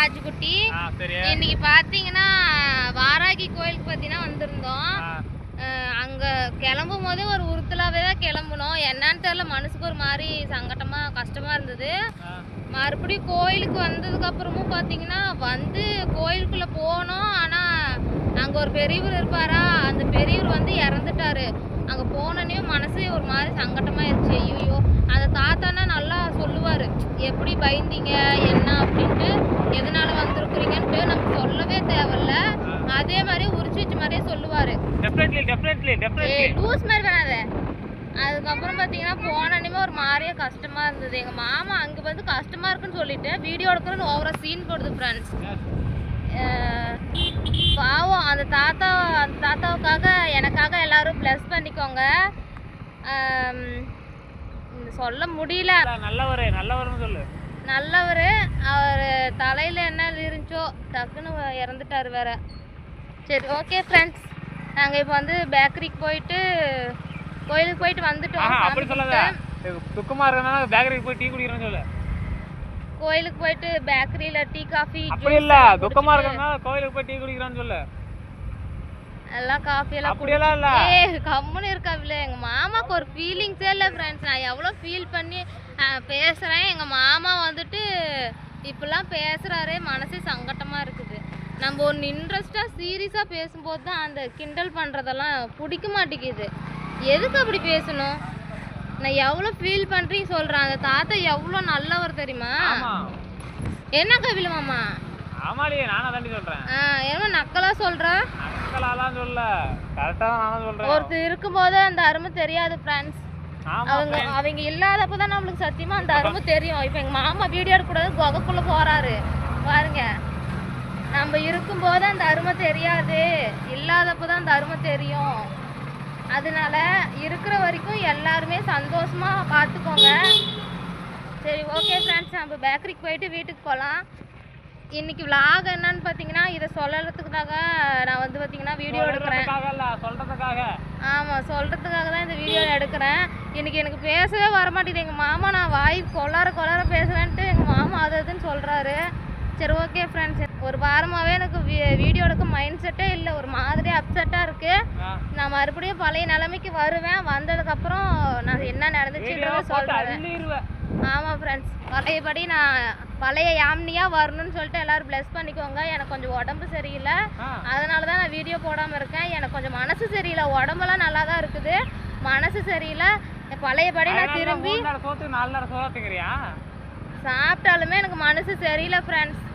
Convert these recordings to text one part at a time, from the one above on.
ராஜுகுட்டி. இன்னைக்கு பாத்தீங்கன்னா வாராகி கோயிலுக்கு பாத்தீங்கன்னா வந்திருந்தோம். அங்க கிளம்பும் போதே ஒரு உறுத்தலாவே தான் கிளம்பணும். என்னன்னு தெரியல, மனசுக்கு ஒரு மாதிரி சங்கட்டமா கஷ்டமா இருந்தது. மறுபடியும் கோயிலுக்கு வந்ததுக்கு அப்புறமும் பாத்தீங்கன்னா வந்து கோயிலுக்குள்ள போனோம். ஆனா அங்க ஒரு பெரியவர் இருப்பாரா, அந்த பெரியவர் வந்து இறந்துட்டாரு. அங்க போனோன்னே மனசே ஒரு மாதிரி சங்கட்டமாயிருச்சு. ஐயோ, அந்த தாத்தானா நல்லா சொல்லுவாரு, எப்படி பயந்தீங்க என்ன அப்படின்ட்டு, எதனால வந்திருக்கிறீங்கன்ட்டு நமக்கு சொல்லவே தேவையில்ல. அதே மாதிரி உரிச்சு வச்ச மாதிரியே சொல்லுவாரு. லூஸ் மாதிரி வராத. அதுக்கப்புறம் பார்த்தீங்கன்னா போனோன்னே ஒரு மாதிரியே கஷ்டமா இருந்தது. எங்க மாமா அங்கே வந்து கஷ்டமா இருக்குன்னு சொல்லிட்டு வீடியோ எடுக்கிறேன்னு ஓவரா சீன் போடுது ஃப்ரெண்ட்ஸ். பாவம் அந்த தாத்தாவுக்காக எனக்காக எல்லாரும் பிளஸ் பண்ணிக்கோங்க. சொல்ல முடியல. நல்லவர்னு சொல்லு. நல்லவர். அவர் தலையில என்ன இருந்துச்சோ டக்குன்னு இறந்துட்டாரு வேற. சரி, ஓகே ஃப்ரெண்ட்ஸ், நாங்க இப்போ வந்து பேக்கரிக்கு போயிட்டு கோயிலுக்கு போயிட்டு வந்துட்டோம். அப்படி சொல்லாத, துக்கமா இருக்கறனால பேக்கரிக்கு போய் டீ குடிக்கிறேன்னு சொல்லு. கோயிலுக்கு போயிட்டு பேக்கரியில டீ காஃபி அப்படி இல்ல, துக்கமா இருக்கறனால கோயிலுக்கு போய் டீ குடிக்கிறேன்னு சொல்லு. எல்லாம் காஃபி எல்லாம் அப்படியெல்லாம் இல்ல. கம்முன்னு இருக்காவில. எங்க மாமாக்கு ஒரு ஃபீலிங்ஸே இல்லை ஃப்ரெண்ட்ஸ். நான் எவ்வளோ ஃபீல் பண்ணி பேசுறேன். எங்க மாமா வந்துட்டு இப்பெல்லாம் பேசுறாரே, மனசே சங்கட்டமா இருக்குது. நம்ம ஒன்று இன்ட்ரெஸ்டாக சீரியஸாக பேசும்போது தான் அந்த கிண்டல் பண்ணுறதெல்லாம் பிடிக்க மாட்டேங்குது. எதுக்கு அப்படி பேசணும்? நான் எவ்வளோ ஃபீல் பண்ணுறேன்னு சொல்கிறேன். அந்த தாத்தா எவ்வளோ நல்லவர் தெரியுமா? என்ன கவில மாமா? ஆமாடியே, நானா தாண்டி சொல்கிறேன். ஏன்னா நக்கலா சொல்கிறேன். நக்கலாலாம் சொல்ல, கரெக்டாக தான் நானும் சொல்கிறேன். ஒருத்தர் இருக்கும்போது அந்த அருமை தெரியாது ஃப்ரெண்ட்ஸ். அவங்க இல்லாதப்போ தான் நம்மளுக்கு சத்தியமாக அந்த அருமை தெரியும். இப்போ எங்கள் மாமா வீடியோ எடுக்கக்கூடாது குகைக்குள்ளே போகிறாரு பாருங்க. நம்ம இருக்கும்போது அந்த அருமை தெரியாது, இல்லாதப்போ தான் அந்த அருமை தெரியும். அதனால இருக்கிற வரைக்கும் எல்லாருமே சந்தோஷமா பார்த்துக்கோங்க. சரி, ஓகே ஃப்ரெண்ட்ஸ், நம்ம பேக்கரிக்கு போயிட்டு வீட்டுக்கு போகலாம். இன்னைக்கு விலாக் என்னன்னு பார்த்தீங்கன்னா, இதை சொல்லறதுக்காக நான் வந்து பார்த்தீங்கன்னா வீடியோ எடுக்கிறேன். ஆமாம், சொல்கிறதுக்காக தான் இந்த வீடியோ எடுக்கிறேன். இன்னைக்கு எனக்கு பேசவே வரமாட்டேங்குது. எங்கள் மாமா நான் வாய் கொள்ளார பேசுகிறேன்ட்டு எங்கள் மாமா அதுன்னு சொல்கிறாரு. சரி, ஓகே ஃப்ரெண்ட்ஸ், ஒரு வாரமாகவே எனக்கு வீடியோ எடுக்க மைண்ட் செட்டே இல்லை. ஒரு மாதிரி அப்செட்டாக இருக்குது. நான் மறுபடியும் பழைய நிலைமைக்கு வருவேன். வந்ததுக்கப்புறம் நான் என்ன நடந்துச்சுன்றதை சொல்கிறேன். ஆமாம் ஃப்ரெண்ட்ஸ், பழையபடி நான் பழைய யாமினியாக வரணும்னு சொல்லிட்டு எல்லோரும் ப்ளஸ் பண்ணிக்கோங்க. எனக்கு கொஞ்சம் உடம்பு சரியில்லை, அதனால தான் நான் வீடியோ போடாமல் இருக்கேன். எனக்கு கொஞ்சம் மனசு சரியில்லை. உடம்பெல்லாம் நல்லா தான் இருக்குது, மனசு சரியில்லை. பழையபடி நான் திரும்பி சாப்பிட்டாலுமே எனக்கு மனசு சரியில்லை ஃப்ரெண்ட்ஸ்.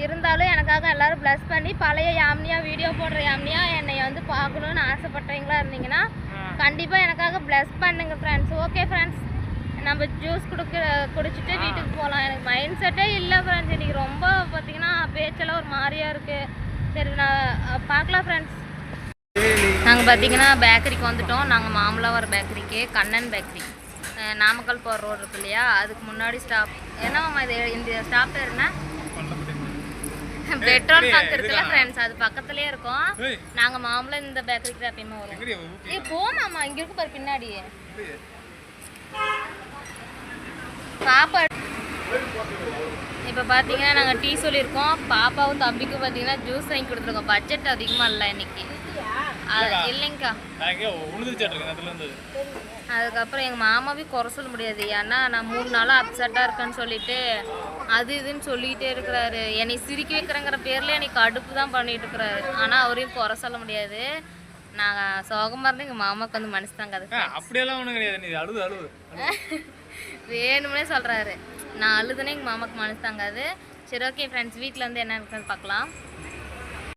இருந்தாலும் எனக்காக எல்லோரும் ப்ளஸ் பண்ணி பழைய யாமினியாக வீடியோ போடுற யாமினியாக என்னை வந்து பார்க்கணுன்னு ஆசைப்பட்டவங்களா இருந்தீங்கன்னா கண்டிப்பாக எனக்காக ப்ளஸ் பண்ணுங்க ஃப்ரெண்ட்ஸ். ஓகே ஃப்ரெண்ட்ஸ், நம்ம ஜூஸ் குடிச்சிட்டு வீட்டுக்கு போகலாம். எனக்கு மைண்ட் செட்டே இல்லை ஃப்ரெண்ட்ஸ். இன்றைக்கி ரொம்ப பார்த்திங்கன்னா பேச்செல்லாம் ஒரு மாதிரியாக இருக்குது. சரி, நான் பார்க்கலாம் ஃப்ரெண்ட்ஸ். நாங்கள் பார்த்திங்கன்னா பேக்கரிக்கு வந்துட்டோம். நாங்கள் மாமூலாக வர பேக்கரிக்கு, கண்ணன் பேக்கரி, நாமக்கல் போகிற ரோடு இருக்கு இல்லையா, அதுக்கு முன்னாடி ஸ்டாப். என்னம்மா இது, இந்த ஸ்டாப் பேர் என்ன? பெட்ரோல் பங்க் இருக்குல்ல ஃப்ரெண்ட்ஸ், அது பக்கத்துலேயே இருக்கும். நாங்கள் மாமூலாக இந்த பேக்கரிக்கு தான் எப்பயுமே வரும். போமாம்மா, இங்கே இருக்கு பாரு பின்னாடி பாப்பா. இப்போ பார்த்தீங்கன்னா நாங்கள் டீ சொல்லியிருக்கோம். பாப்பாவும் தம்பிக்கும் பார்த்தீங்கன்னா ஜூஸ் வாங்கி கொடுத்துருக்கோம். பட்ஜெட் அதிகமாக இல்லை இன்னைக்கு. இல்லைங்கக்கா, அதுக்கப்புறம் எங்கள் மாமாவே குறை சொல்ல முடியாது. ஏன்னா நான் 3 நாளாக அப்செட்டாக இருக்கேன்னு சொல்லிட்டு அது இதுன்னு சொல்லிகிட்டே இருக்கிறாரு. என்னை சிரிக்க வைக்கிறேங்கிற பேரில் எனக்கு கடுப்பு தான் பண்ணிட்டு இருக்கிறாரு. ஆனால் அவரையும் குறை சொல்ல முடியாது. நாங்கள் சோகமாக இருந்து எங்கள் மாமாவுக்கு வந்து மனசு தாங்க. அது அப்படியெல்லாம் ஒன்றும் கிடையாது, வேணும்னே சொல்கிறாரு. நான் அழுதுனே எங்கள் மாமாவுக்கு மனசு தாங்காது. சரி, ஓகே ஃப்ரெண்ட்ஸ், வீட்டில் வந்து என்ன இருக்குன்னு பார்க்கலாம்.